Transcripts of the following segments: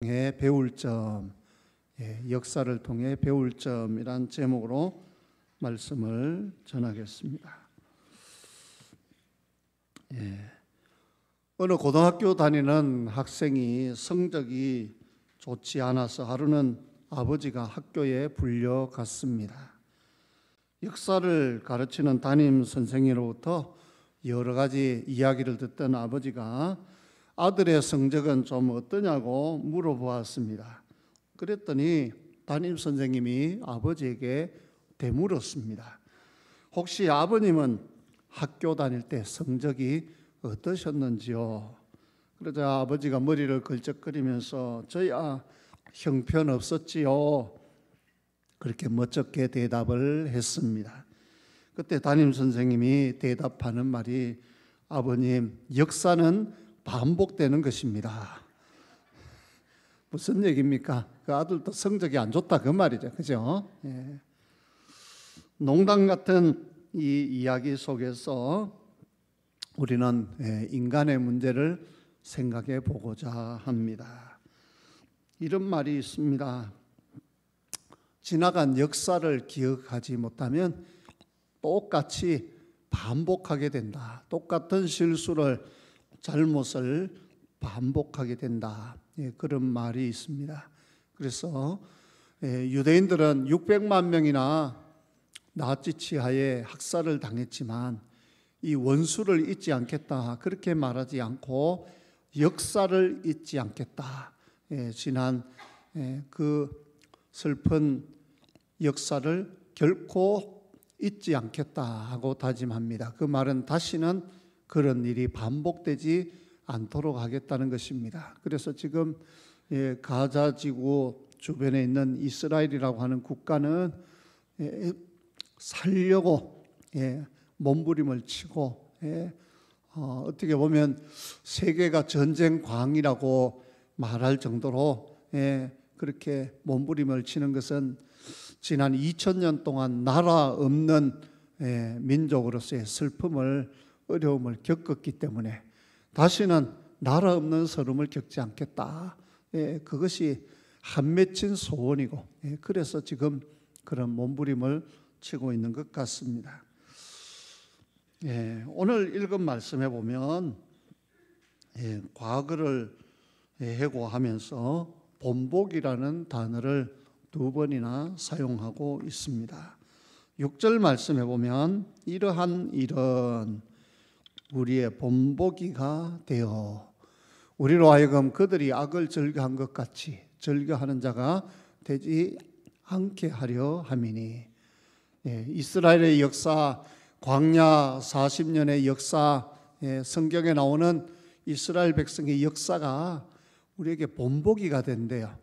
배울 점, 역사를 통해 배울 점이란 제목으로 말씀을 전하겠습니다. 어느 고등학교 다니는 학생이 성적이 좋지 않아서 하루는 아버지가 학교에 불려갔습니다. 역사를 가르치는 담임 선생님으로부터 여러 가지 이야기를 듣던 아버지가 아들의 성적은 좀 어떠냐고 물어보았습니다. 그랬더니 담임 선생님이 아버지에게 되물었습니다. 혹시 아버님은 학교 다닐 때 성적이 어떠셨는지요? 그러자 아버지가 머리를 걸쩍거리면서 저야 형편없었지요. 그렇게 멋쩍게 대답을 했습니다. 그때 담임 선생님이 대답하는 말이 아버님, 역사는 반복되는 것입니다. 무슨 얘기입니까? 그 아들도 성적이 안 좋다 그 말이죠. 그죠? 농담 같은 이 이야기 속에서 우리는 인간의 문제를 생각해 보고자 합니다. 이런 말이 있습니다. 지나간 역사를 기억하지 못하면 똑같이 반복하게 된다. 똑같은 실수를, 잘못을 반복하게 된다. 그런 말이 있습니다. 그래서 유대인들은 600만 명이나 나치치 하에 학살을 당했지만 이 원수를 잊지 않겠다. 그렇게 말하지 않고 역사를 잊지 않겠다. 지난 그 슬픈 역사를 결코 잊지 않겠다 하고 다짐합니다. 그 말은 다시는 그런 일이 반복되지 않도록 하겠다는 것입니다. 그래서 지금 가자 지구 주변에 있는 이스라엘이라고 하는 국가는 살려고 몸부림을 치고 어떻게 보면 세계가 전쟁광이라고 말할 정도로 그렇게 몸부림을 치는 것은 지난 2000년 동안 나라 없는 민족으로서의 슬픔을, 어려움을 겪었기 때문에 다시는 나라 없는 서름을 겪지 않겠다. 그것이 한 맺힌 소원이고, 그래서 지금 그런 몸부림을 치고 있는 것 같습니다. 오늘 읽은 말씀에 보면 과거를 해고하면서 본복이라는 단어를 2번이나 사용하고 있습니다. 6절 말씀해 보면 이러한 일은 우리의 본보기가 되어 우리로 하여금 그들이 악을 즐겨한 것 같이 즐겨하는 자가 되지 않게 하려 함이니. 이스라엘의 역사, 광야 40년의 역사, 성경에 나오는 이스라엘 백성의 역사가 우리에게 본보기가 된대요.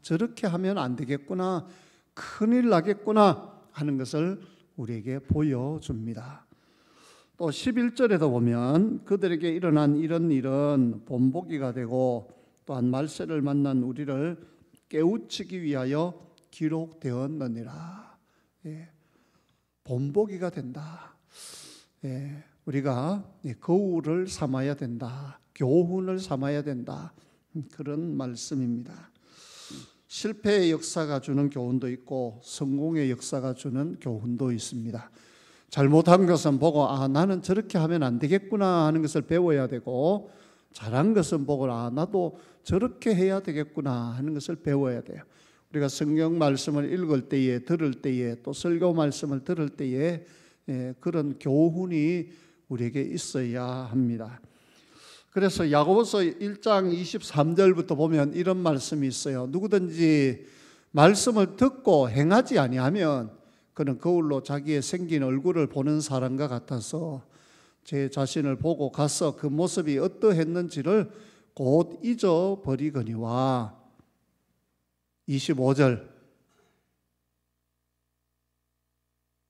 저렇게 하면 안 되겠구나, 큰일 나겠구나 하는 것을 우리에게 보여줍니다. 또 11절에도 보면 그들에게 일어난 이런 일은 본보기가 되고 또한 말세를 만난 우리를 깨우치기 위하여 기록되었느니라. 본보기가 된다. 우리가 거울을 삼아야 된다. 교훈을 삼아야 된다. 그런 말씀입니다. 실패의 역사가 주는 교훈도 있고 성공의 역사가 주는 교훈도 있습니다. 잘못한 것은 보고 나는 저렇게 하면 안 되겠구나 하는 것을 배워야 되고, 잘한 것은 보고 나도 저렇게 해야 되겠구나 하는 것을 배워야 돼요. 우리가 성경 말씀을 읽을 때에, 들을 때에, 또 설교 말씀을 들을 때에 그런 교훈이 우리에게 있어야 합니다. 그래서 야고보서 1장 23절부터 보면 이런 말씀이 있어요. 누구든지 말씀을 듣고 행하지 아니하면 그는 거울로 자기의 생긴 얼굴을 보는 사람과 같아서 제 자신을 보고 가서 그 모습이 어떠했는지를 곧 잊어버리거니와. 25절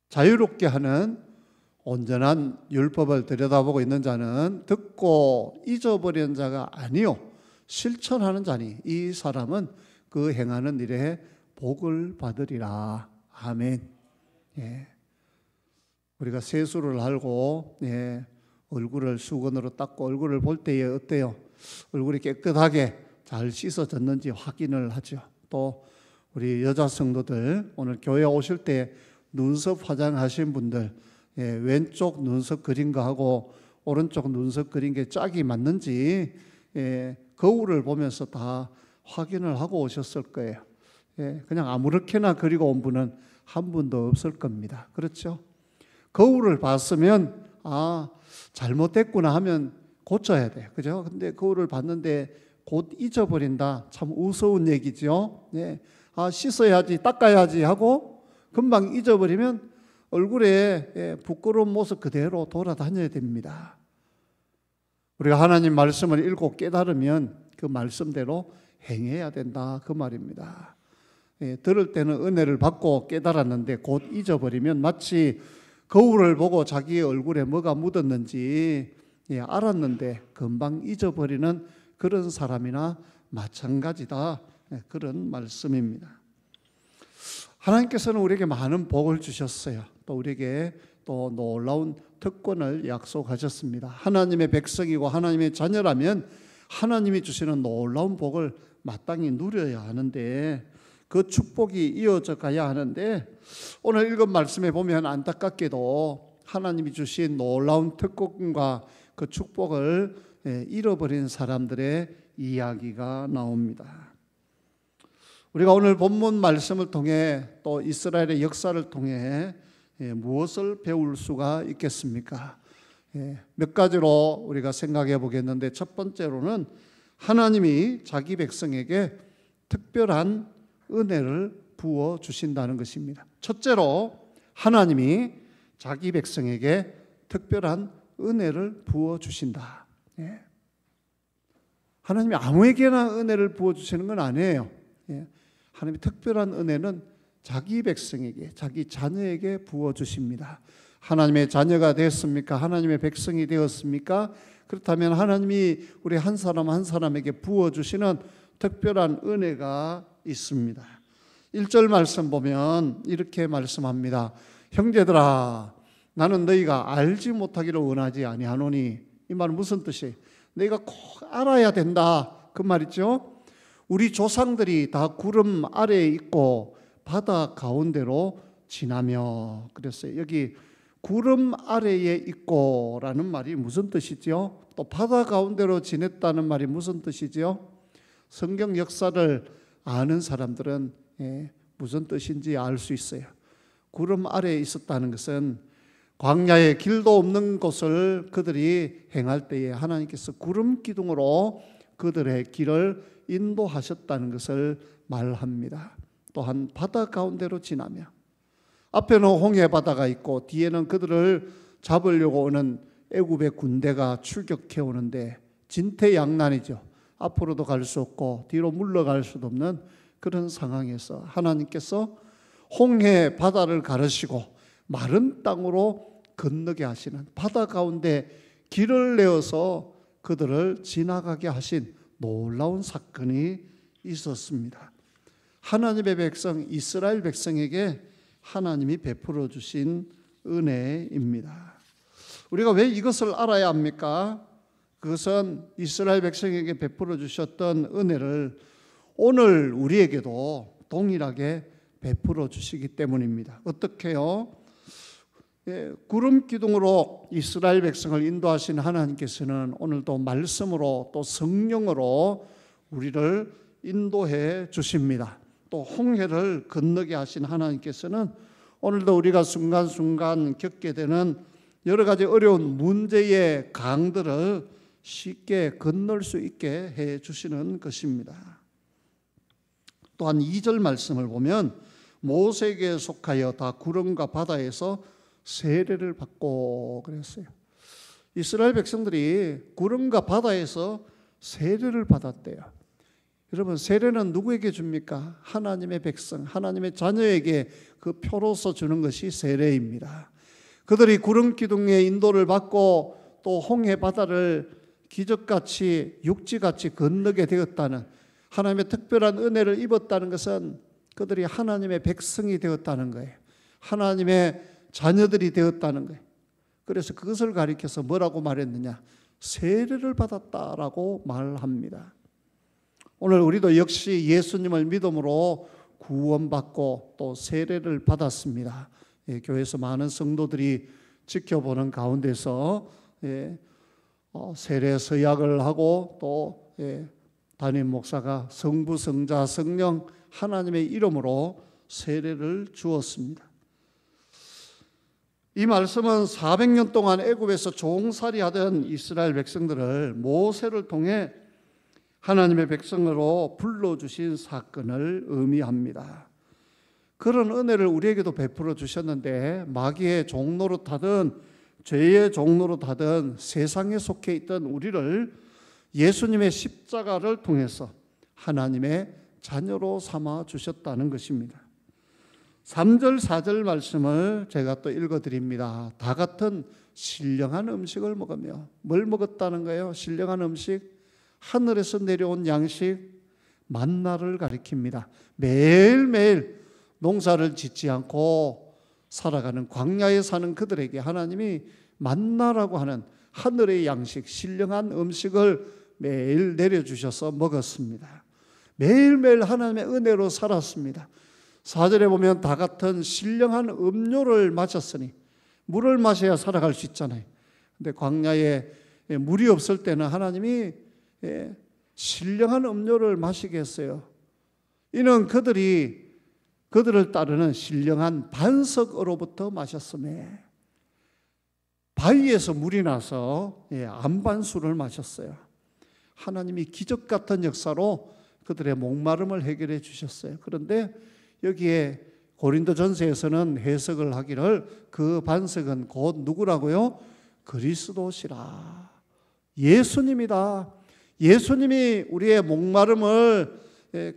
자유롭게 하는 온전한 율법을 들여다보고 있는 자는 듣고 잊어버리는 자가 아니요 실천하는 자니 이 사람은 그 행하는 일에 복을 받으리라. 아멘. 우리가 세수를 하고 얼굴을 수건으로 닦고 얼굴을 볼 때에 어때요? 얼굴이 깨끗하게 잘 씻어졌는지 확인을 하죠. 또 우리 여자 성도들 오늘 교회 오실 때 눈썹 화장하신 분들, 왼쪽 눈썹 그린 거하고 오른쪽 눈썹 그린 게 짝이 맞는지 거울을 보면서 다 확인을 하고 오셨을 거예요. 그냥 아무렇게나 그리고 온 분은 한 분도 없을 겁니다. 그렇죠? 거울을 봤으면 잘못됐구나 하면 고쳐야 돼. 그죠? 근데 거울을 봤는데 곧 잊어버린다. 참 우스운 얘기죠. 씻어야지, 닦아야지 하고 금방 잊어버리면 얼굴에 부끄러운 모습 그대로 돌아다녀야 됩니다. 우리가 하나님 말씀을 읽고 깨달으면 그 말씀대로 행해야 된다. 그 말입니다. 들을 때는 은혜를 받고 깨달았는데 곧 잊어버리면 마치 거울을 보고 자기의 얼굴에 뭐가 묻었는지 알았는데 금방 잊어버리는 그런 사람이나 마찬가지다. 그런 말씀입니다. 하나님께서는 우리에게 많은 복을 주셨어요. 또 우리에게 또 놀라운 특권을 약속하셨습니다. 하나님의 백성이고 하나님의 자녀라면 하나님이 주시는 놀라운 복을 마땅히 누려야 하는데 그 축복이 이어져 가야 하는데 오늘 읽은 말씀에 보면 안타깝게도 하나님이 주신 놀라운 특권과 그 축복을 잃어버린 사람들의 이야기가 나옵니다. 우리가 오늘 본문 말씀을 통해 또 이스라엘의 역사를 통해 무엇을 배울 수가 있겠습니까? 몇 가지로 우리가 생각해 보겠는데 첫 번째로는 하나님이 자기 백성에게 특별한 은혜를 부어 주신다는 것입니다. 첫째로 하나님이 자기 백성에게 특별한 은혜를 부어 주신다. 하나님이 아무에게나 은혜를 부어 주시는 건 아니에요. 하나님의 특별한 은혜는 자기 백성에게, 자기 자녀에게 부어 주십니다. 하나님의 자녀가 되었습니까? 하나님의 백성이 되었습니까? 그렇다면 하나님이 우리 한 사람 한 사람에게 부어 주시는 특별한 은혜가 있습니다. 1절 말씀 보면 이렇게 말씀합니다. 형제들아, 나는 너희가 알지 못하기를 원하지 아니하노니. 이 말은 무슨 뜻이에요? 너희가 꼭 알아야 된다. 그 말이죠. 우리 조상들이 다 구름 아래에 있고 바다 가운데로 지나며 그랬어요. 여기 구름 아래에 있고 라는 말이 무슨 뜻이죠? 또 바다 가운데로 지냈다는 말이 무슨 뜻이죠? 성경 역사를 아는 사람들은 무슨 뜻인지 알 수 있어요. 구름 아래에 있었다는 것은 광야에 길도 없는 곳을 그들이 행할 때에 하나님께서 구름 기둥으로 그들의 길을 인도하셨다는 것을 말합니다. 또한 바다 가운데로 지나며 앞에는 홍해 바다가 있고 뒤에는 그들을 잡으려고 오는 애굽의 군대가 출격해 오는데 진퇴양난이죠. 앞으로도 갈 수 없고 뒤로 물러갈 수도 없는 그런 상황에서 하나님께서 홍해 바다를 가르시고 마른 땅으로 건너게 하시는, 바다 가운데 길을 내어서 그들을 지나가게 하신 놀라운 사건이 있었습니다. 하나님의 백성 이스라엘 백성에게 하나님이 베풀어 주신 은혜입니다. 우리가 왜 이것을 알아야 합니까? 그것은 이스라엘 백성에게 베풀어 주셨던 은혜를 오늘 우리에게도 동일하게 베풀어 주시기 때문입니다. 어떻게요? 구름 기둥으로 이스라엘 백성을 인도하신 하나님께서는 오늘도 말씀으로 또 성령으로 우리를 인도해 주십니다. 또 홍해를 건너게 하신 하나님께서는 오늘도 우리가 순간순간 겪게 되는 여러 가지 어려운 문제의 강들을 쉽게 건널 수 있게 해 주시는 것입니다. 또한 2절 말씀을 보면 모세에게 속하여 다 구름과 바다에서 세례를 받고 그랬어요. 이스라엘 백성들이 구름과 바다에서 세례를 받았대요. 여러분, 세례는 누구에게 줍니까? 하나님의 백성, 하나님의 자녀에게 그 표로서 주는 것이 세례입니다. 그들이 구름 기둥의 인도를 받고 또 홍해 바다를 기적같이 육지같이 건너게 되었다는, 하나님의 특별한 은혜를 입었다는 것은 그들이 하나님의 백성이 되었다는 거예요. 하나님의 자녀들이 되었다는 거예요. 그래서 그것을 가리켜서 뭐라고 말했느냐? 세례를 받았다라고 말합니다. 오늘 우리도 역시 예수님을 믿음으로 구원받고 또 세례를 받았습니다. 교회에서 많은 성도들이 지켜보는 가운데서 세례 서약을 하고 또 담임 목사가 성부, 성자, 성령 하나님의 이름으로 세례를 주었습니다. 이 말씀은 400년 동안 애굽에서 종살이하던 이스라엘 백성들을 모세를 통해 하나님의 백성으로 불러주신 사건을 의미합니다. 그런 은혜를 우리에게도 베풀어 주셨는데 마귀의 종노릇하든 죄의 종노릇하든 세상에 속해 있던 우리를 예수님의 십자가를 통해서 하나님의 자녀로 삼아 주셨다는 것입니다. 3절 4절 말씀을 제가 또 읽어드립니다. 다 같은 신령한 음식을 먹으며, 뭘 먹었다는 거예요? 신령한 음식, 하늘에서 내려온 양식, 만나를 가리킵니다. 매일매일 농사를 짓지 않고 살아가는 광야에 사는 그들에게 하나님이 만나라고 하는 하늘의 양식, 신령한 음식을 매일 내려주셔서 먹었습니다. 매일매일 하나님의 은혜로 살았습니다. 4절에 보면 다 같은 신령한 음료를 마셨으니, 물을 마셔야 살아갈 수 있잖아요. 근데 광야에 물이 없을 때는 하나님이 신령한 음료를 마시게 했어요. 이는 그들을 따르는 신령한 반석으로부터 마셨음에, 바위에서 물이 나서 안반수를 마셨어요. 하나님이 기적 같은 역사로 그들의 목마름을 해결해 주셨어요. 그런데 여기에 고린도전서에서는 해석을 하기를 그 반석은 곧 누구라고요? 그리스도시라. 예수님이다. 예수님이 우리의 목마름을,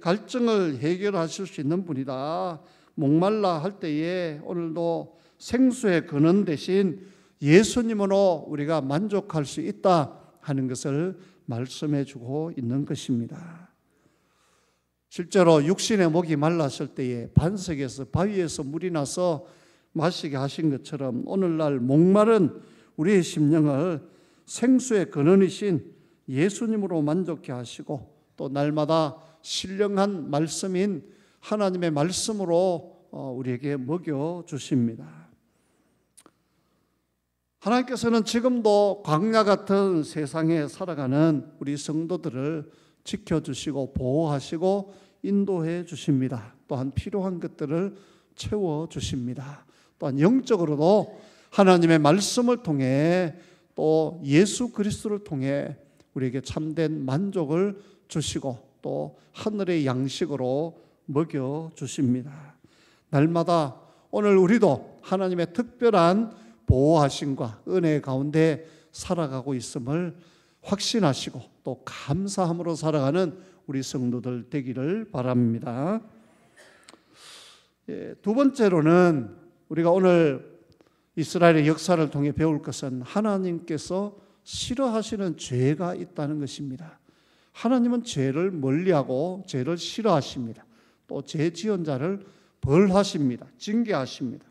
갈증을 해결하실 수 있는 분이다. 목말라 할 때에 오늘도 생수의 근원 대신 예수님으로 우리가 만족할 수 있다 하는 것을 말씀해 주고 있는 것입니다. 실제로 육신의 목이 말랐을 때에 반석에서, 바위에서 물이 나서 마시게 하신 것처럼 오늘날 목마른 우리의 심령을 생수의 근원이신 예수님으로 만족케 하시고 또 날마다 신령한 말씀인 하나님의 말씀으로 우리에게 먹여주십니다. 하나님께서는 지금도 광야 같은 세상에 살아가는 우리 성도들을 지켜주시고 보호하시고 인도해 주십니다. 또한 필요한 것들을 채워주십니다. 또한 영적으로도 하나님의 말씀을 통해 또 예수 그리스도를 통해 우리에게 참된 만족을 주시고 또 하늘의 양식으로 먹여주십니다. 날마다 오늘 우리도 하나님의 특별한 보호하심과 은혜 가운데 살아가고 있음을 확신하시고 또 감사함으로 살아가는 우리 성도들 되기를 바랍니다. 두 번째로는 우리가 오늘 이스라엘의 역사를 통해 배울 것은 하나님께서 싫어하시는 죄가 있다는 것입니다. 하나님은 죄를 멀리하고 죄를 싫어하십니다. 또 죄 지은 자를 벌하십니다. 징계하십니다.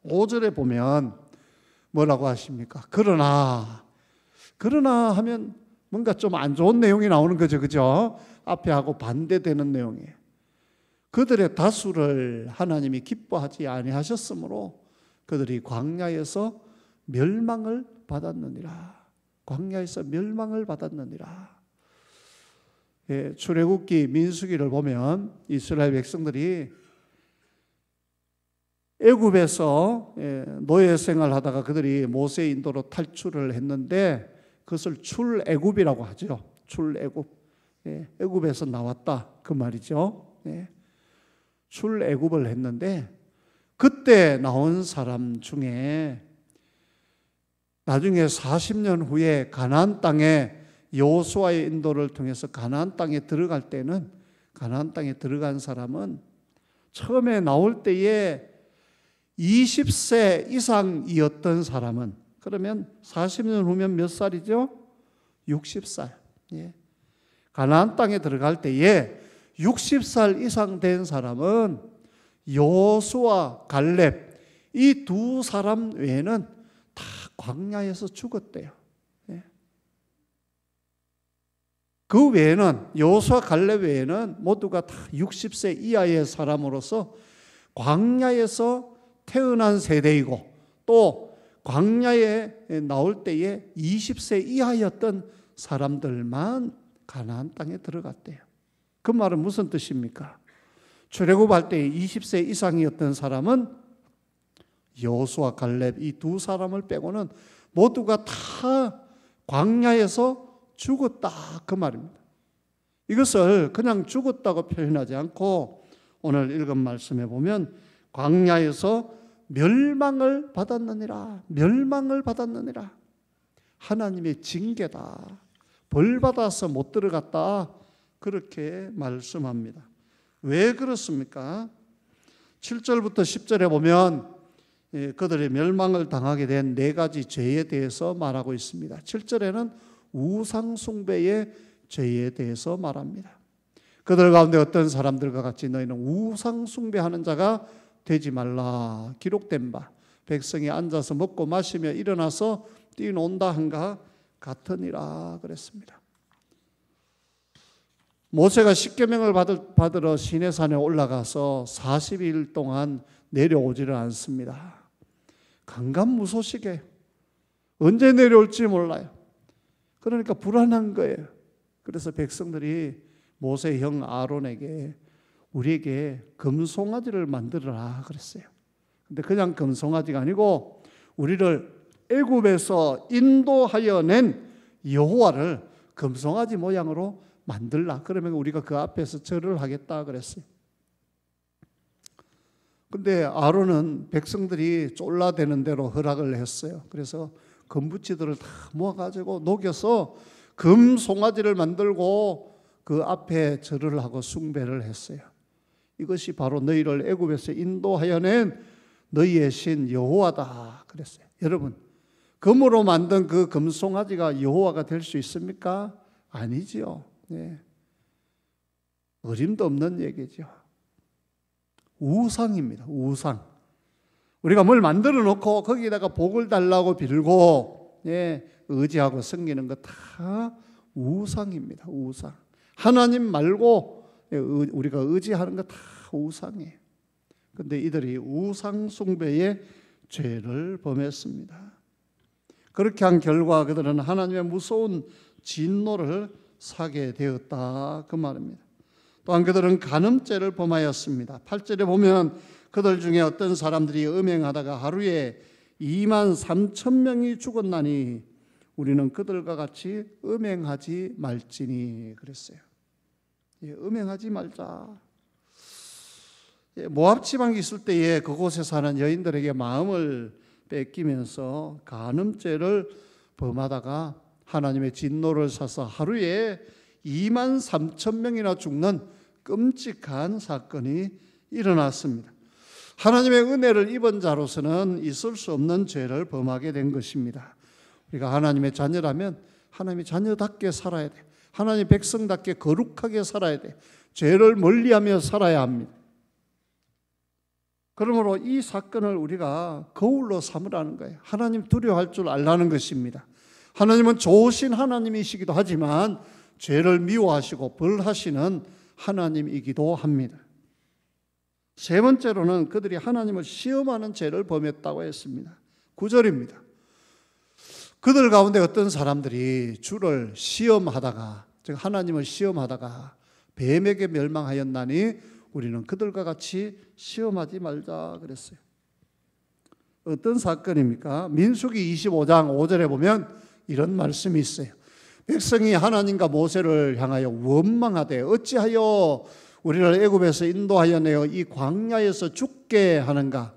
5절에 보면 뭐라고 하십니까? 그러나 하면 뭔가 좀 안 좋은 내용이 나오는 거죠. 그죠? 앞에 하고 반대되는 내용이에요. 그들의 다수를 하나님이 기뻐하지 아니하셨으므로 그들이 광야에서 멸망을 받았느니라. 광야에서 멸망을 받았느니라. 출애굽기, 민수기를 보면 이스라엘 백성들이 애굽에서 노예 생활을 하다가 그들이 모세의 인도로 탈출을 했는데 그것을 출애굽이라고 하죠. 출애굽. 애굽에서 나왔다 그 말이죠. 출애굽을 했는데 그때 나온 사람 중에 나중에 40년 후에 가나안 땅에 여호수아의 인도를 통해서 가나안 땅에 들어갈 때는, 가나안 땅에 들어간 사람은 처음에 나올 때에 20세 이상이었던 사람은, 그러면 40년 후면 몇 살이죠? 60살. 가나안 땅에 들어갈 때에 60살 이상 된 사람은 여호수아, 갈렙 이 두 사람 외에는 다 광야에서 죽었대요. 그 외에는 여호수아 갈렙 외에는 모두가 다 60세 이하의 사람으로서 광야에서 태어난 세대이고 또 광야에 나올 때에 20세 이하였던 사람들만 가나안 땅에 들어갔대요. 그 말은 무슨 뜻입니까? 출애굽할 때 20세 이상이었던 사람은 여호수아 갈렙 이 두 사람을 빼고는 모두가 다 광야에서 죽었다 그 말입니다. 이것을 그냥 죽었다고 표현하지 않고 오늘 읽은 말씀에 보면 광야에서 멸망을 받았느니라. 멸망을 받았느니라. 하나님의 징계다. 벌 받아서 못 들어갔다. 그렇게 말씀합니다. 왜 그렇습니까? 7절부터 10절에 보면 그들의 멸망을 당하게 된 네 가지 죄에 대해서 말하고 있습니다. 7절에는 우상 숭배의 죄에 대해서 말합니다. 그들 가운데 어떤 사람들과 같이 너희는 우상 숭배하는 자가 되지 말라. 기록된 바 백성이 앉아서 먹고 마시며 일어나서 뛰논다 한가 같으니라 그랬습니다. 모세가 십계명을 받으러 시내산에 올라가서 40일 동안 내려오지를 않습니다. 강간무소식에 언제 내려올지 몰라요. 그러니까 불안한 거예요. 그래서 백성들이 모세 형 아론에게 우리에게 금송아지를 만들어라 그랬어요. 근데 그냥 금송아지가 아니고 우리를 애굽에서 인도하여 낸 여호와를 금송아지 모양으로 만들라. 그러면 우리가 그 앞에서 절을 하겠다 그랬어요. 근데 아론은 백성들이 쫄라대는 대로 허락을 했어요. 그래서 금붙이들을 다 모아가지고 녹여서 금송아지를 만들고 그 앞에 절을 하고 숭배를 했어요. 이것이 바로 너희를 애굽에서 인도하여 낸 너희의 신 여호와다 그랬어요. 여러분, 금으로 만든 그 금송아지가 여호와가 될 수 있습니까? 아니지요. 네. 어림도 없는 얘기죠. 우상입니다. 우상. 우리가 뭘 만들어 놓고 거기다가 복을 달라고 빌고 의지하고 섬기는 거 다 우상입니다. 우상. 하나님 말고 우리가 의지하는 거 다 우상이에요. 그런데 이들이 우상 숭배의 죄를 범했습니다. 그렇게 한 결과 그들은 하나님의 무서운 진노를 사게 되었다 그 말입니다. 또한 그들은 간음죄를 범하였습니다. 8절에 보면 그들 중에 어떤 사람들이 음행하다가 하루에 23,000명이 죽었나니 우리는 그들과 같이 음행하지 말지니 그랬어요. 음행하지 말자. 모압 지방에 있을 때에 그곳에 사는 여인들에게 마음을 뺏기면서 간음죄를 범하다가 하나님의 진노를 사서 하루에 23,000명이나 죽는 끔찍한 사건이 일어났습니다. 하나님의 은혜를 입은 자로서는 있을 수 없는 죄를 범하게 된 것입니다. 우리가 하나님의 자녀라면 하나님의 자녀답게 살아야 돼. 하나님의 백성답게 거룩하게 살아야 돼. 죄를 멀리하며 살아야 합니다. 그러므로 이 사건을 우리가 거울로 삼으라는 거예요. 하나님 두려워할 줄 알라는 것입니다. 하나님은 좋으신 하나님이시기도 하지만 죄를 미워하시고 벌하시는 하나님이기도 합니다. 세 번째로는 그들이 하나님을 시험하는 죄를 범했다고 했습니다. 9절입니다. 그들 가운데 어떤 사람들이 주를 시험하다가, 즉 하나님을 시험하다가 뱀에게 멸망하였나니 우리는 그들과 같이 시험하지 말자 그랬어요. 어떤 사건입니까? 민수기 25장 5절에 보면 이런 말씀이 있어요. 백성이 하나님과 모세를 향하여 원망하되 어찌하여 우리를 애굽에서 인도하여 내어 이 광야에서 죽게 하는가?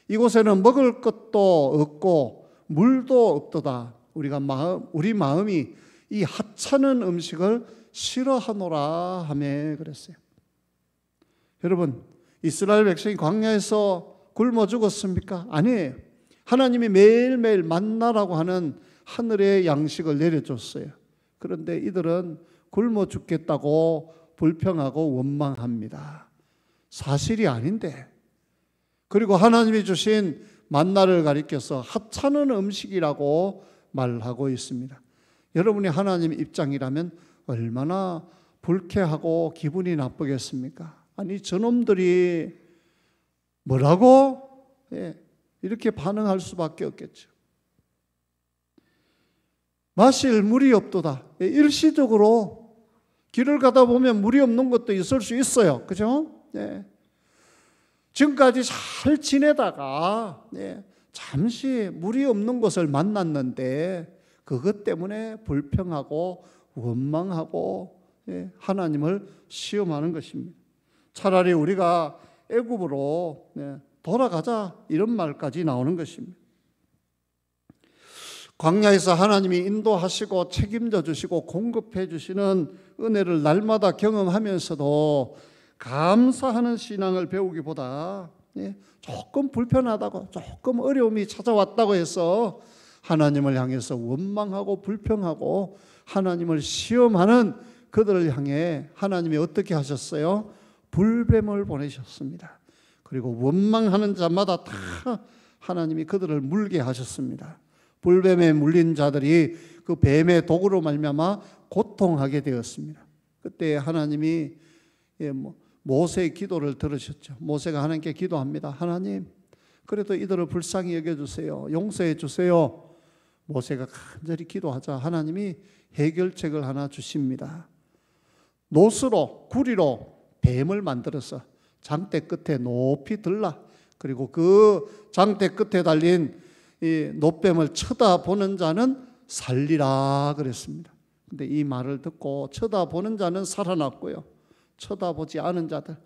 이곳에는 먹을 것도 없고 물도 없도다. 우리 마음이 이 하찮은 음식을 싫어하노라 하며 그랬어요. 여러분, 이스라엘 백성이 광야에서 굶어 죽었습니까? 아니에요. 하나님이 매일매일 만나라고 하는 하늘의 양식을 내려줬어요. 그런데 이들은 굶어 죽겠다고 불평하고 원망합니다. 사실이 아닌데. 그리고 하나님이 주신 만나를 가리켜서 하찮은 음식이라고 말하고 있습니다. 여러분이 하나님 입장이라면 얼마나 불쾌하고 기분이 나쁘겠습니까? 아니 저놈들이 뭐라고? 이렇게 반응할 수밖에 없겠죠. 마실 물이 없도다. 일시적으로 길을 가다 보면 물이 없는 것도 있을 수 있어요. 그죠? 지금까지 잘 지내다가 잠시 물이 없는 것을 만났는데 그것 때문에 불평하고 원망하고 하나님을 시험하는 것입니다. 차라리 우리가 애굽으로 돌아가자 이런 말까지 나오는 것입니다. 광야에서 하나님이 인도하시고 책임져 주시고 공급해 주시는 은혜를 날마다 경험하면서도 감사하는 신앙을 배우기보다 조금 불편하다고 조금 어려움이 찾아왔다고 해서 하나님을 향해서 원망하고 불평하고 하나님을 시험하는 그들을 향해 하나님이 어떻게 하셨어요? 불뱀을 보내셨습니다. 그리고 원망하는 자마다 다 하나님이 그들을 물게 하셨습니다. 불뱀에 물린 자들이 그 뱀의 독으로 말미암아 고통하게 되었습니다. 그때 하나님이 모세의 기도를 들으셨죠. 모세가 하나님께 기도합니다. 하나님, 그래도 이들을 불쌍히 여겨주세요. 용서해 주세요. 모세가 간절히 기도하자 하나님이 해결책을 하나 주십니다. 노스로, 구리로 뱀을 만들어서 장대 끝에 높이 들라. 그리고 그 장대 끝에 달린 이 노뱀을 쳐다보는 자는 살리라 그랬습니다. 근데 이 말을 듣고 쳐다보는 자는 살아났고요. 쳐다보지 않은 자들,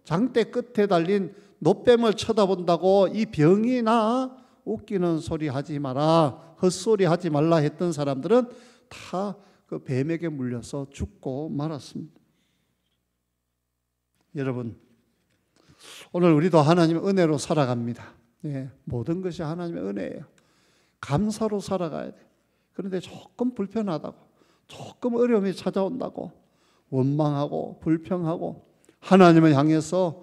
장대 끝에 달린 노뱀을 쳐다본다고 이 병이 나? 웃기는 소리 하지 마라, 헛소리 하지 말라 했던 사람들은 다 그 뱀에게 물려서 죽고 말았습니다. 여러분, 오늘 우리도 하나님의 은혜로 살아갑니다. 모든 것이 하나님의 은혜예요. 감사로 살아가야 돼. 그런데 조금 불편하다고, 조금 어려움이 찾아온다고 원망하고 불평하고 하나님을 향해서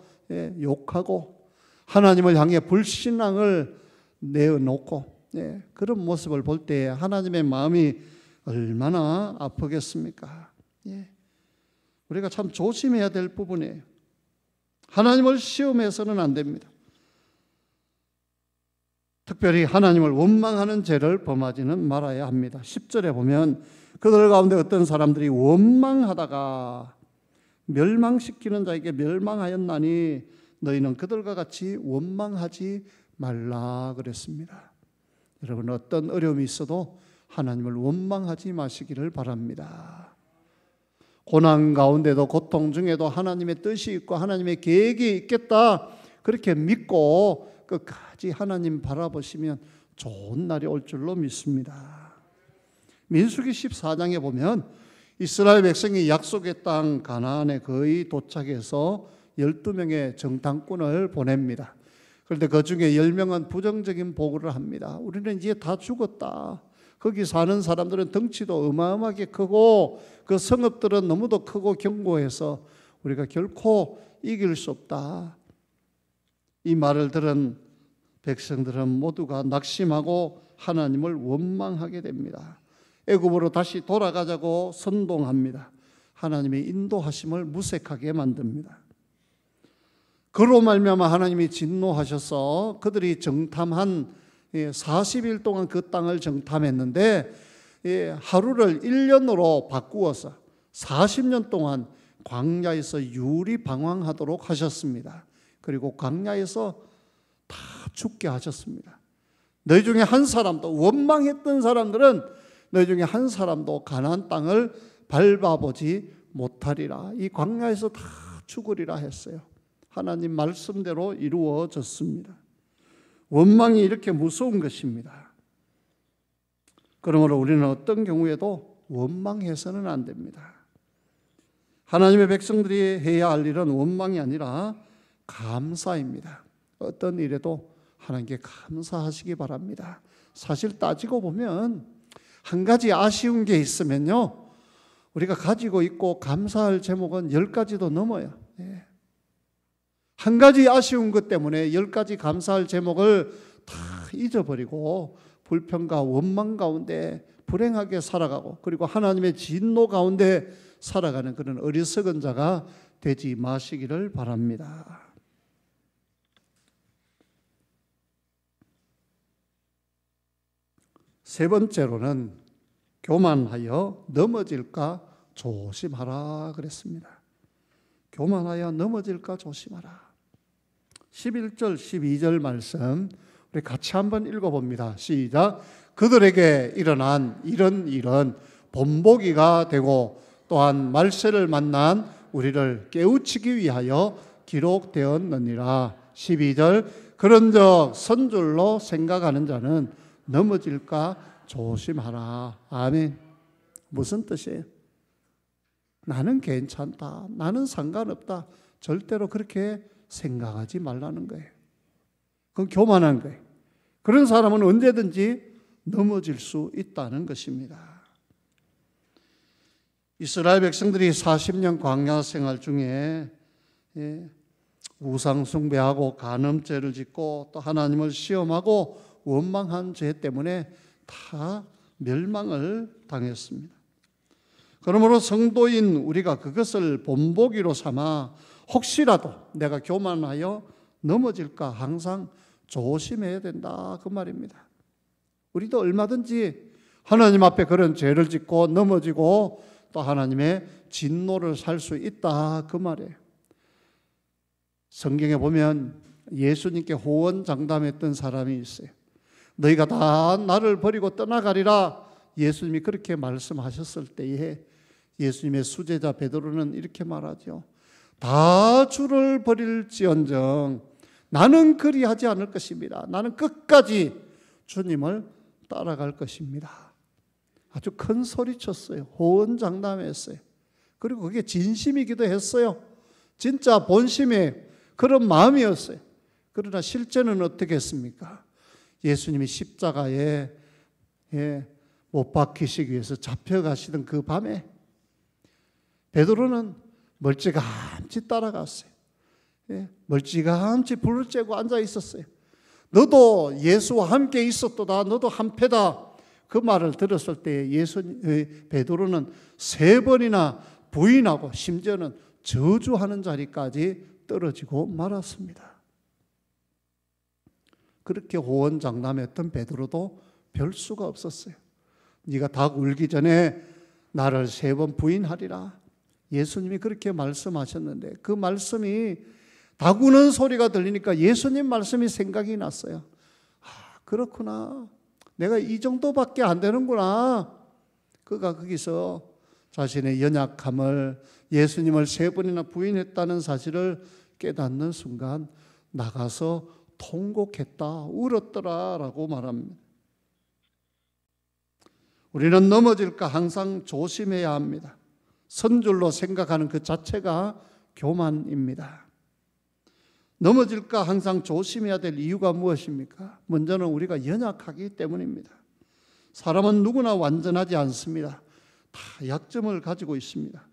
욕하고 하나님을 향해 불신앙을 내어놓고 그런 모습을 볼 때 하나님의 마음이 얼마나 아프겠습니까? 우리가 참 조심해야 될 부분이에요. 하나님을 시험해서는 안 됩니다. 특별히 하나님을 원망하는 죄를 범하지는 말아야 합니다. 10절에 보면 그들 가운데 어떤 사람들이 원망하다가 멸망시키는 자에게 멸망하였나니 너희는 그들과 같이 원망하지 말라 그랬습니다. 여러분, 어떤 어려움이 있어도 하나님을 원망하지 마시기를 바랍니다. 고난 가운데도 고통 중에도 하나님의 뜻이 있고 하나님의 계획이 있겠다 그렇게 믿고 끝까지 하나님 바라보시면 좋은 날이 올 줄로 믿습니다. 민수기 14장에 보면 이스라엘 백성이 약속의 땅 가나안에 거의 도착해서 12명의 정탐꾼을 보냅니다. 그런데 그 중에 10명은 부정적인 보고를 합니다. 우리는 이제 다 죽었다. 거기 사는 사람들은 덩치도 어마어마하게 크고 그 성읍들은 너무도 크고 견고해서 우리가 결코 이길 수 없다. 이 말을 들은 백성들은 모두가 낙심하고 하나님을 원망하게 됩니다. 애굽으로 다시 돌아가자고 선동합니다. 하나님의 인도하심을 무색하게 만듭니다. 그로 말미암아 하나님이 진노하셔서 그들이 정탐한 40일 동안 그 땅을 정탐했는데 하루를 1년으로 바꾸어서 40년 동안 광야에서 유리방황하도록 하셨습니다. 그리고 광야에서 다 죽게 하셨습니다. 너희 중에 한 사람도, 원망했던 사람들은 너희 중에 한 사람도 가나안 땅을 밟아보지 못하리라. 이 광야에서 다 죽으리라 했어요. 하나님 말씀대로 이루어졌습니다. 원망이 이렇게 무서운 것입니다. 그러므로 우리는 어떤 경우에도 원망해서는 안 됩니다. 하나님의 백성들이 해야 할 일은 원망이 아니라 감사입니다. 어떤 일에도 하나님께 감사하시기 바랍니다. 사실 따지고 보면 한 가지 아쉬운 게 있으면요, 우리가 가지고 있고 감사할 제목은 10가지도 넘어요. 한 가지 아쉬운 것 때문에 10가지 감사할 제목을 다 잊어버리고 불평과 원망 가운데 불행하게 살아가고 그리고 하나님의 진노 가운데 살아가는 그런 어리석은 자가 되지 마시기를 바랍니다. 세 번째로는 교만하여 넘어질까 조심하라 그랬습니다. 교만하여 넘어질까 조심하라. 11절 12절 말씀 우리 같이 한번 읽어봅니다. 시작. 그들에게 일어난 이런 일은 본보기가 되고 또한 말세를 만난 우리를 깨우치기 위하여 기록되었느니라. 12절. 그런즉 선줄로 생각하는 자는 넘어질까 조심하라. 아멘. 무슨 뜻이에요? 나는 괜찮다, 나는 상관없다, 절대로 그렇게 생각하지 말라는 거예요. 그건 교만한 거예요. 그런 사람은 언제든지 넘어질 수 있다는 것입니다. 이스라엘 백성들이 40년 광야 생활 중에 우상 숭배하고 간음죄를 짓고 또 하나님을 시험하고 원망한 죄 때문에 다 멸망을 당했습니다. 그러므로 성도인 우리가 그것을 본보기로 삼아 혹시라도 내가 교만하여 넘어질까 항상 조심해야 된다, 그 말입니다. 우리도 얼마든지 하나님 앞에 그런 죄를 짓고 넘어지고 또 하나님의 진노를 살 수 있다, 그 말이에요. 성경에 보면 예수님께 호언장담했던 사람이 있어요. 너희가 다 나를 버리고 떠나가리라, 예수님이 그렇게 말씀하셨을 때에 예수님의 수제자 베드로는 이렇게 말하죠. 다 주를 버릴지언정 나는 그리하지 않을 것입니다. 나는 끝까지 주님을 따라갈 것입니다. 아주 큰 소리쳤어요. 호언장담했어요. 그리고 그게 진심이기도 했어요. 진짜 본심의 그런 마음이었어요. 그러나 실제는 어떻게 했습니까? 예수님이 십자가에 못 박히시기 위해서 잡혀가시던 그 밤에 베드로는 멀찌감치 따라갔어요. 멀찌감치 불을 쬐고 앉아 있었어요. 너도 예수와 함께 있었도다, 너도 한패다, 그 말을 들었을 때 베드로는 3번이나 부인하고 심지어는 저주하는 자리까지 떨어지고 말았습니다. 그렇게 호언장담했던 베드로도 별 수가 없었어요. 네가 닭 울기 전에 나를 3번 부인하리라. 예수님이 그렇게 말씀하셨는데 그 말씀이 닭 우는 소리가 들리니까 예수님 말씀이 생각이 났어요. 그렇구나. 내가 이 정도밖에 안 되는구나. 그가 거기서 자신의 연약함을, 예수님을 3번이나 부인했다는 사실을 깨닫는 순간 나가서 통곡했다, 울었더라라고 말합니다. 우리는 넘어질까 항상 조심해야 합니다. 선줄로 생각하는 그 자체가 교만입니다. 넘어질까 항상 조심해야 될 이유가 무엇입니까? 먼저는 우리가 연약하기 때문입니다. 사람은 누구나 완전하지 않습니다. 다 약점을 가지고 있습니다.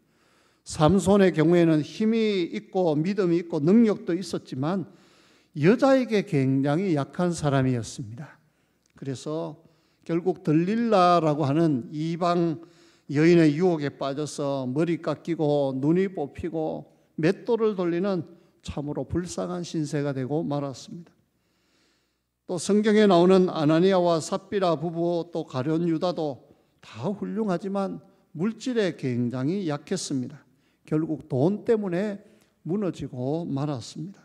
삼손의 경우에는 힘이 있고 믿음이 있고 능력도 있었지만 여자에게 굉장히 약한 사람이었습니다. 그래서 결국 들릴라라고 하는 이방 여인의 유혹에 빠져서 머리 깎이고 눈이 뽑히고 맷돌을 돌리는 참으로 불쌍한 신세가 되고 말았습니다. 또 성경에 나오는 아나니아와 삽비라 부부, 또 가룟 유다도 다 훌륭하지만 물질에 굉장히 약했습니다. 결국 돈 때문에 무너지고 말았습니다.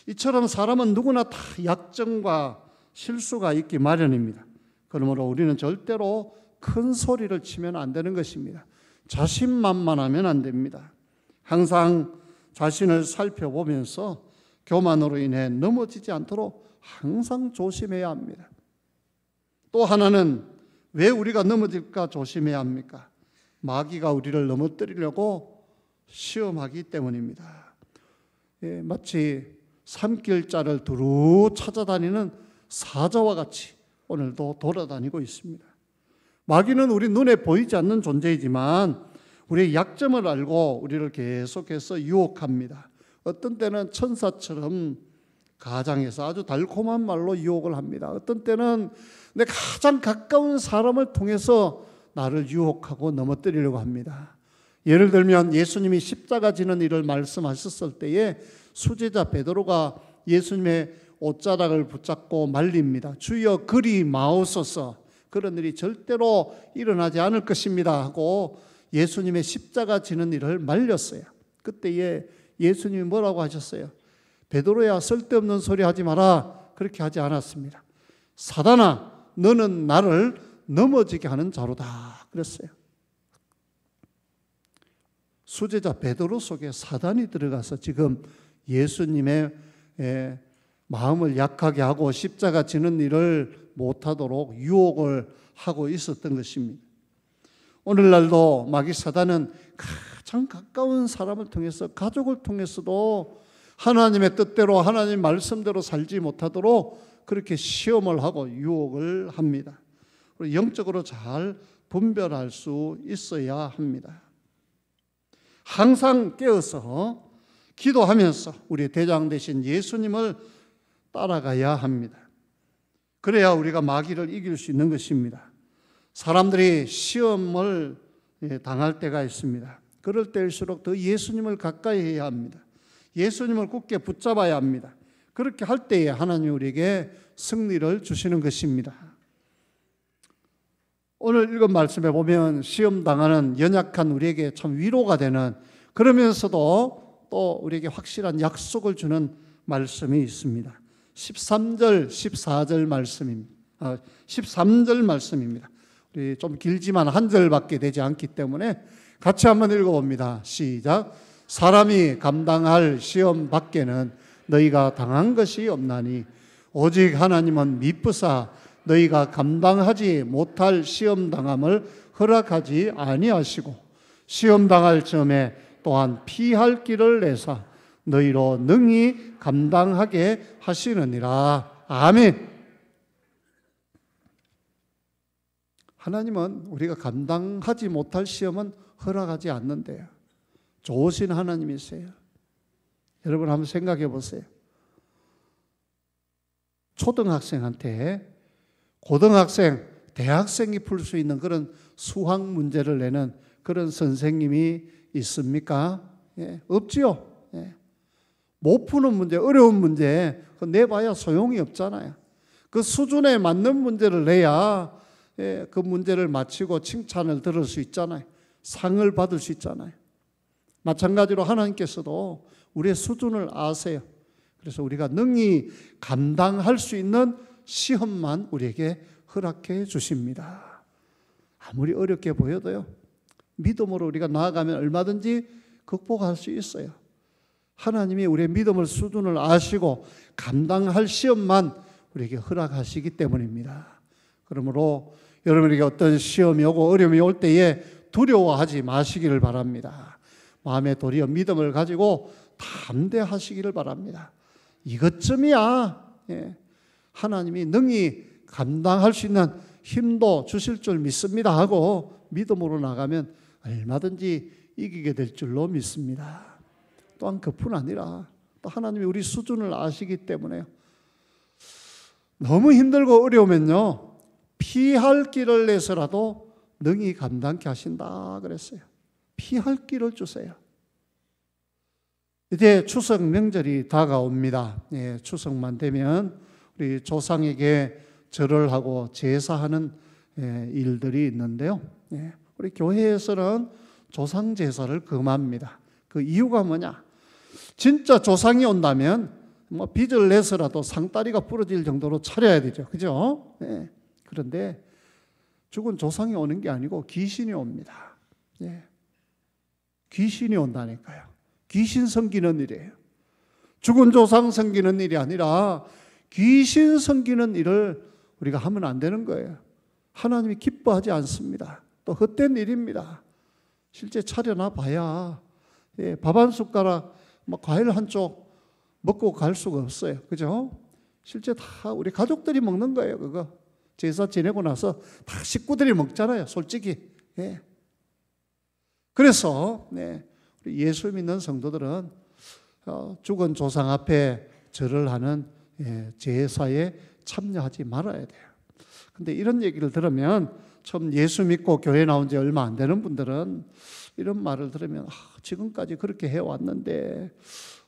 이처럼 사람은 누구나 다 약점과 실수가 있기 마련입니다. 그러므로 우리는 절대로 큰 소리를 치면 안 되는 것입니다. 자신만만하면 안 됩니다. 항상 자신을 살펴보면서 교만으로 인해 넘어지지 않도록 항상 조심해야 합니다. 또 하나는 왜 우리가 넘어질까 조심해야 합니까? 마귀가 우리를 넘어뜨리려고 시험하기 때문입니다. 마치 산길자를 두루 찾아다니는 사자와 같이 오늘도 돌아다니고 있습니다. 마귀는 우리 눈에 보이지 않는 존재이지만 우리의 약점을 알고 우리를 계속해서 유혹합니다. 어떤 때는 천사처럼 가장에서 아주 달콤한 말로 유혹을 합니다. 어떤 때는 내 가장 가까운 사람을 통해서 나를 유혹하고 넘어뜨리려고 합니다. 예를 들면 예수님이 십자가 지는 일을 말씀하셨을 때에 수제자 베드로가 예수님의 옷자락을 붙잡고 말립니다. 주여 그리 마옵소서, 그런 일이 절대로 일어나지 않을 것입니다 하고 예수님의 십자가 지는 일을 말렸어요. 그때에 예수님이 뭐라고 하셨어요? 베드로야, 쓸데없는 소리 하지 마라. 그렇게 하지 않았습니다. 사단아, 너는 나를 넘어지게 하는 자로다 그랬어요. 수제자 베드로 속에 사단이 들어가서 지금 예수님의 마음을 약하게 하고 십자가 지는 일을 못하도록 유혹을 하고 있었던 것입니다. 오늘날도 마귀 사단은 가장 가까운 사람을 통해서, 가족을 통해서도 하나님의 뜻대로, 하나님 말씀대로 살지 못하도록 그렇게 시험을 하고 유혹을 합니다. 영적으로 잘 분별할 수 있어야 합니다. 항상 깨어서 기도하면서 우리 대장 되신 예수님을 따라가야 합니다. 그래야 우리가 마귀를 이길 수 있는 것입니다. 사람들이 시험을 당할 때가 있습니다. 그럴 때일수록 더 예수님을 가까이 해야 합니다. 예수님을 굳게 붙잡아야 합니다. 그렇게 할 때에 하나님이 우리에게 승리를 주시는 것입니다. 오늘 읽은 말씀에 보면 시험 당하는 연약한 우리에게 참 위로가 되는, 그러면서도 또 우리에게 확실한 약속을 주는 말씀이 있습니다. 13절, 14절 말씀입니다. 13절 말씀입니다. 우리 좀 길지만 한 절밖에 되지 않기 때문에 같이 한번 읽어봅니다. 시작. 사람이 감당할 시험 밖에는 너희가 당한 것이 없나니 오직 하나님은 미쁘사 너희가 감당하지 못할 시험 당함을 허락하지 아니하시고 시험 당할 점에 또한 피할 길을 내사 너희로 능히 감당하게 하시느니라. 아멘. 하나님은 우리가 감당하지 못할 시험은 허락하지 않는데요. 좋으신 하나님이세요. 여러분 한번 생각해 보세요. 초등학생한테 고등학생, 대학생이 풀 수 있는 그런 수학 문제를 내는 그런 선생님이 있습니까? 예, 없지요. 예. 못 푸는 문제, 어려운 문제 내봐야 소용이 없잖아요. 그 수준에 맞는 문제를 내야 그 문제를 마치고 칭찬을 들을 수 있잖아요. 상을 받을 수 있잖아요. 마찬가지로 하나님께서도 우리의 수준을 아세요. 그래서 우리가 능히 감당할 수 있는 시험만 우리에게 허락해 주십니다. 아무리 어렵게 보여도요, 믿음으로 우리가 나아가면 얼마든지 극복할 수 있어요. 하나님이 우리의 믿음의 수준을 아시고 감당할 시험만 우리에게 허락하시기 때문입니다. 그러므로 여러분에게 어떤 시험이 오고 어려움이 올 때에 두려워하지 마시기를 바랍니다. 마음에 도리어 믿음을 가지고 담대하시기를 바랍니다. 이것쯤이야 하나님이 능히 감당할 수 있는 힘도 주실 줄 믿습니다 하고 믿음으로 나가면 얼마든지 이기게 될 줄로 믿습니다. 또한 그뿐 아니라 또 하나님이 우리 수준을 아시기 때문에 너무 힘들고 어려우면요, 피할 길을 내서라도 능히 감당케 하신다 그랬어요. 피할 길을 주세요. 이제 추석 명절이 다가옵니다. 예, 추석만 되면 우리 조상에게 절을 하고 제사하는 일들이 있는데요. 예, 우리 교회에서는 조상 제사를 금합니다. 그 이유가 뭐냐? 진짜 조상이 온다면 뭐 빚을 내서라도 상다리가 부러질 정도로 차려야 되죠. 그죠? 예. 그런데 죽은 조상이 오는 게 아니고 귀신이 옵니다. 예. 귀신이 온다니까요. 귀신 섬기는 일이에요. 죽은 조상 섬기는 일이 아니라 귀신 섬기는 일을 우리가 하면 안 되는 거예요. 하나님이 기뻐하지 않습니다. 또 헛된 일입니다. 실제 차려놔 봐야 밥 한 숟가락, 과일 한쪽 먹고 갈 수가 없어요. 그죠? 실제 다 우리 가족들이 먹는 거예요. 그거 제사 지내고 나서 다 식구들이 먹잖아요. 솔직히. 예. 그래서 우리 예수 믿는 성도들은 죽은 조상 앞에 절을 하는 제사에 참여하지 말아야 돼요. 근데 이런 얘기를 들으면 처음 예수 믿고 교회 나온 지 얼마 안 되는 분들은 이런 말을 들으면 지금까지 그렇게 해왔는데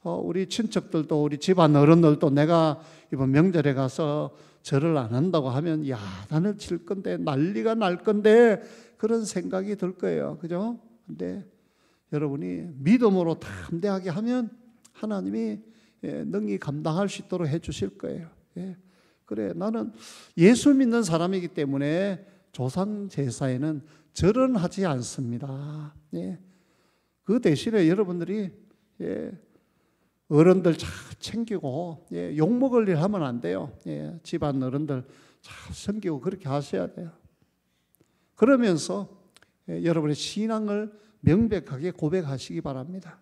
우리 친척들도 우리 집안 어른들도 내가 이번 명절에 가서 절을 안 한다고 하면 야단을 칠 건데 난리가 날 건데 그런 생각이 들 거예요. 그죠? 근데 여러분이 믿음으로 담대하게 하면 하나님이 능히 감당할 수 있도록 해 주실 거예요. 그래, 나는 예수 믿는 사람이기 때문에 조상 제사에는 절은 하지 않습니다. 그 대신에 여러분들이 어른들 잘 챙기고 욕먹을 일 하면 안 돼요. 집안 어른들 잘 섬기고 그렇게 하셔야 돼요. 그러면서 여러분의 신앙을 명백하게 고백하시기 바랍니다.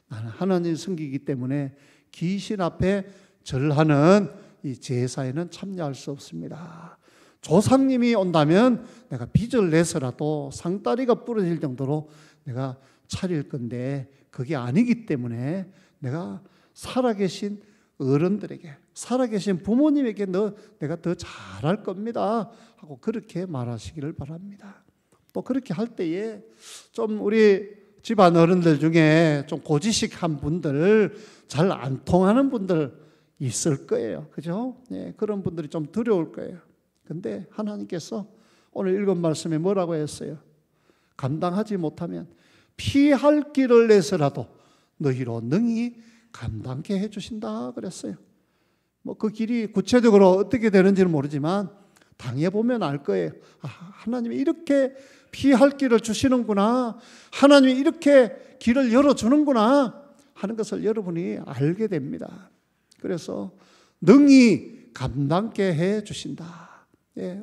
나는 하나님 섬기기 때문에 귀신 앞에 절하는 이 제사에는 참여할 수 없습니다. 조상님이 온다면 내가 빚을 내서라도 상다리가 부러질 정도로 내가 차릴 건데 그게 아니기 때문에 내가 살아계신 어른들에게, 살아계신 부모님에게 내가 더 잘할 겁니다 하고 그렇게 말하시기를 바랍니다. 또 그렇게 할 때에 좀 우리 집안 어른들 중에 좀 고지식한 분들, 잘 안 통하는 분들 있을 거예요. 그죠? 그런 분들이 좀 두려울 거예요. 근데 하나님께서 오늘 읽은 말씀에 뭐라고 했어요? 감당하지 못하면 피할 길을 내서라도 너희로 능히 감당케 해주신다 그랬어요. 그 길이 구체적으로 어떻게 되는지는 모르지만 당해보면 알 거예요. 하나님이 이렇게 피할 길을 주시는구나, 하나님이 이렇게 길을 열어주는구나 하는 것을 여러분이 알게 됩니다. 그래서 능히 감당케 해주신다.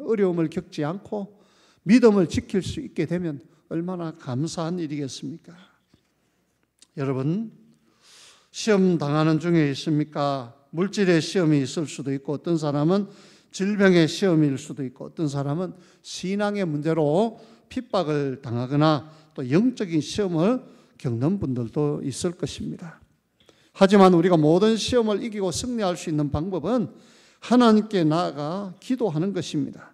어려움을 겪지 않고 믿음을 지킬 수 있게 되면 얼마나 감사한 일이겠습니까? 여러분, 시험 당하는 중에 있습니까? 물질의 시험이 있을 수도 있고 어떤 사람은 질병의 시험일 수도 있고 어떤 사람은 신앙의 문제로 핍박을 당하거나 또 영적인 시험을 겪는 분들도 있을 것입니다. 하지만 우리가 모든 시험을 이기고 승리할 수 있는 방법은 하나님께 나아가 기도하는 것입니다.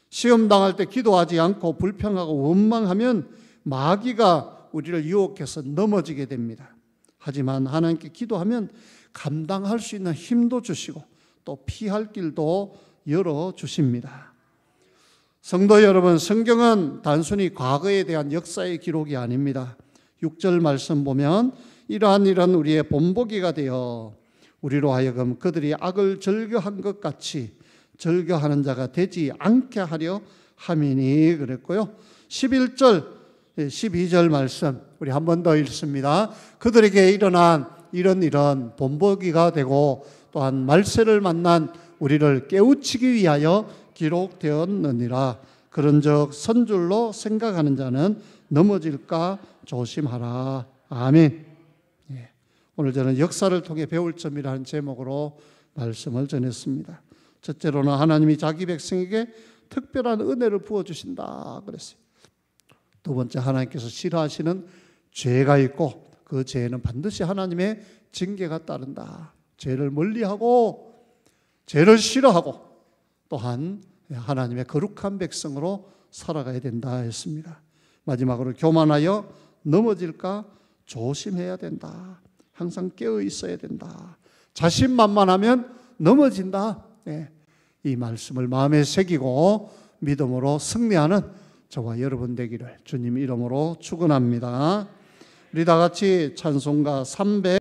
시험 당할 때 기도하지 않고 불평하고 원망하면 마귀가 우리를 유혹해서 넘어지게 됩니다. 하지만 하나님께 기도하면 감당할 수 있는 힘도 주시고 또 피할 길도 열어주십니다. 성도 여러분, 성경은 단순히 과거에 대한 역사의 기록이 아닙니다. 6절 말씀 보면 이러한 일은 우리의 본보기가 되어 우리로 하여금 그들이 악을 즐겨한 것 같이 즐겨하는 자가 되지 않게 하려 함이니 그랬고요. 11절, 12절 말씀 우리 한 번 더 읽습니다. 그들에게 일어난 이런 일은 본보기가 되고 또한 말세를 만난 우리를 깨우치기 위하여 기록되었느니라. 그런즉 선줄로 생각하는 자는 넘어질까 조심하라. 아멘. 오늘 저는 역사를 통해 배울 점이라는 제목으로 말씀을 전했습니다. 첫째로는 하나님이 자기 백성에게 특별한 은혜를 부어주신다 그랬어요. 두 번째, 하나님께서 싫어하시는 죄가 있고 그 죄에는 반드시 하나님의 징계가 따른다. 죄를 멀리하고 죄를 싫어하고 또한 하나님의 거룩한 백성으로 살아가야 된다 했습니다. 마지막으로 교만하여 넘어질까 조심해야 된다. 항상 깨어 있어야 된다. 자신만만하면 넘어진다. 이 말씀을 마음에 새기고 믿음으로 승리하는 저와 여러분 되기를 주님 이름으로 축원합니다. 우리 다 같이 찬송가 300